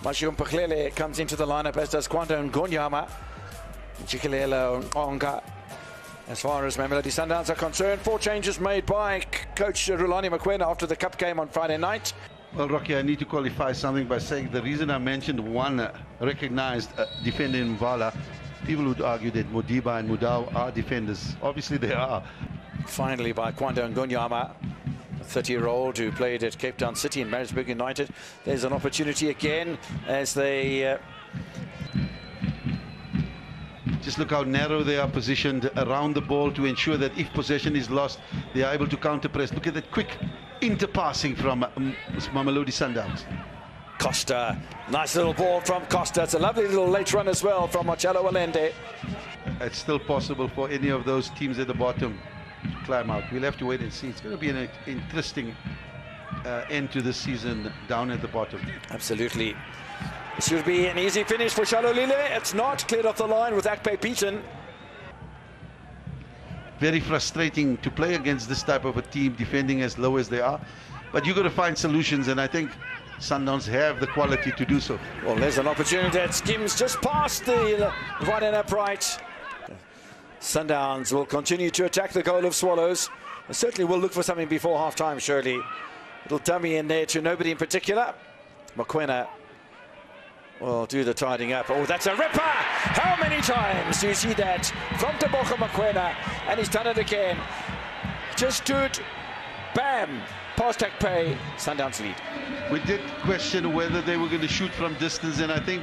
Mashum Paklele comes into the lineup, as does Kwanda Ngonyama. Chikilela Onga. As far as Mamelodi Sundowns are concerned, 4 changes made by coach Rulani Mokwena after the cup game on Friday night. Well, Rocky, I need to qualify something by saying the reason I mentioned one recognized defender in Mvala, people would argue that Modiba and Mudau are defenders. Obviously they are. Finally by Kwanda Ngonyama, a 30-year-old who played at Cape Town City and Maritzburg United. There's an opportunity again as they... Just look how narrow they are positioned around the ball to ensure that if possession is lost, they are able to counter-press. Look at that quick inter-passing from Mamelodi Sundowns. Costa, nice little ball from Costa. It's a lovely little late run as well from Marcelo Allende. It's still possible for any of those teams at the bottom to climb out. We'll have to wait and see. It's going to be an interesting end to the season down at the bottom. Absolutely. It should be an easy finish for Shalolile. It's not cleared off the line with Akpe beaten. Very frustrating to play against this type of a team defending as low as they are. But you've got to find solutions, and I think Sundowns have the quality to do so. Well, there's an opportunity that skims just past the right and upright. Sundowns will continue to attack the goal of Swallows. They certainly will look for something before half-time, surely. Little dummy in there to nobody in particular. Mokwena will do the tidying up. Oh, that's a ripper! How many times do you see that from Teboka Mokwena? And he's done it again. Just stood, bam, past Akpe, Sundowns lead. We did question whether they were going to shoot from distance, and I think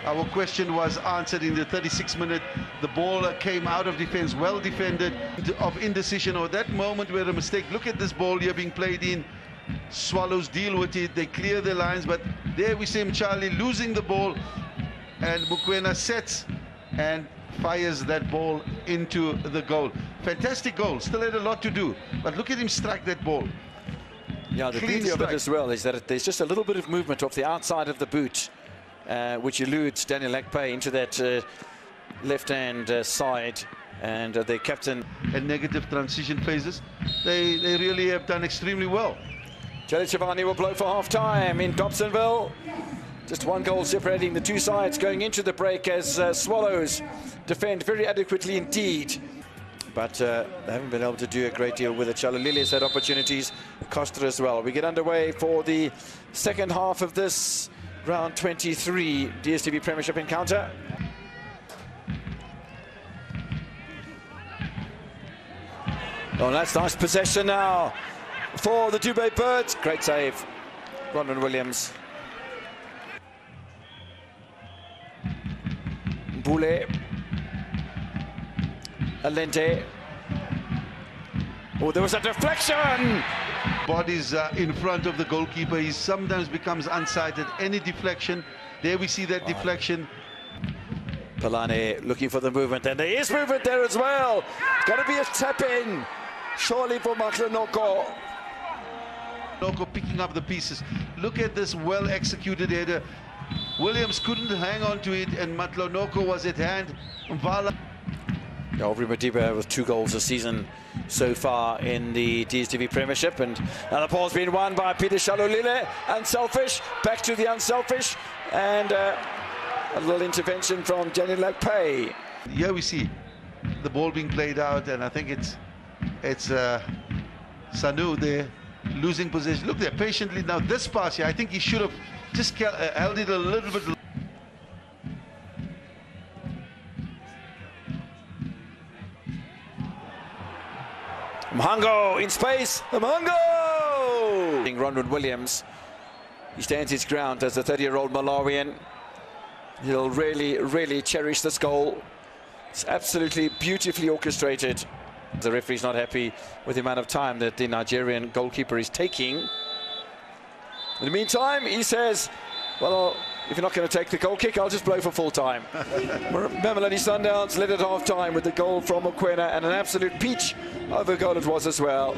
our question was answered in the 36th minute. The ball came out of defense, well defended, of indecision, or that moment where a mistake. Look at this ball here being played in. Swallows deal with it, they clear the lines, but there we see Charlie losing the ball, and Mokwena sets and fires that ball into the goal. Fantastic goal, still had a lot to do, but look at him strike that ball. Yeah, the beauty of it as well is that there's just a little bit of movement off the outside of the boot, which eludes Daniel Akpe into that left-hand side, and the captain... And negative transition phases, they really have done extremely well. Jelly Chivani will blow for half-time in Dobsonville. Just 1 goal separating the two sides going into the break as Swallows defend very adequately indeed. But they haven't been able to do a great deal with it. Shalolili's had opportunities, Costa as well. We get underway for the second half of this round 23 DStv Premiership encounter. Oh, that's nice possession now for the Dubai Birds. Great save, Ronald Williams. Boule. Allende. Oh, there was a deflection! Bodies in front of the goalkeeper. He sometimes becomes unsighted. Any deflection, there we see that deflection. Palane looking for the movement, and there is movement there as well. It's got to be a tap-in, surely, for Matlonoko. Noko picking up the pieces. Look at this well-executed header. Williams couldn't hang on to it, and Matlonoko was at hand. Mvala. Aubrey Modiba with 2 goals this season so far in the DStv Premiership, and the ball's been won by Peter Shalolile. Unselfish, back to the unselfish, and a little intervention from Daniel Akpe. Here we see the ball being played out, and I think it's Sanu there losing possession. Look there patiently now. This pass here, I think he should have just held it a little bit. Mhango in space. Mhango! Ronald Williams. He stands his ground as a 30-year-old Malawian. He'll really cherish this goal. It's absolutely beautifully orchestrated. The referee's not happy with the amount of time that the Nigerian goalkeeper is taking. In the meantime, he says, well, if you're not going to take the goal kick, I'll just blow for full time. Mamelodi Sundowns led at half time with the goal from Mokwena, and an absolute peach of a goal it was as well.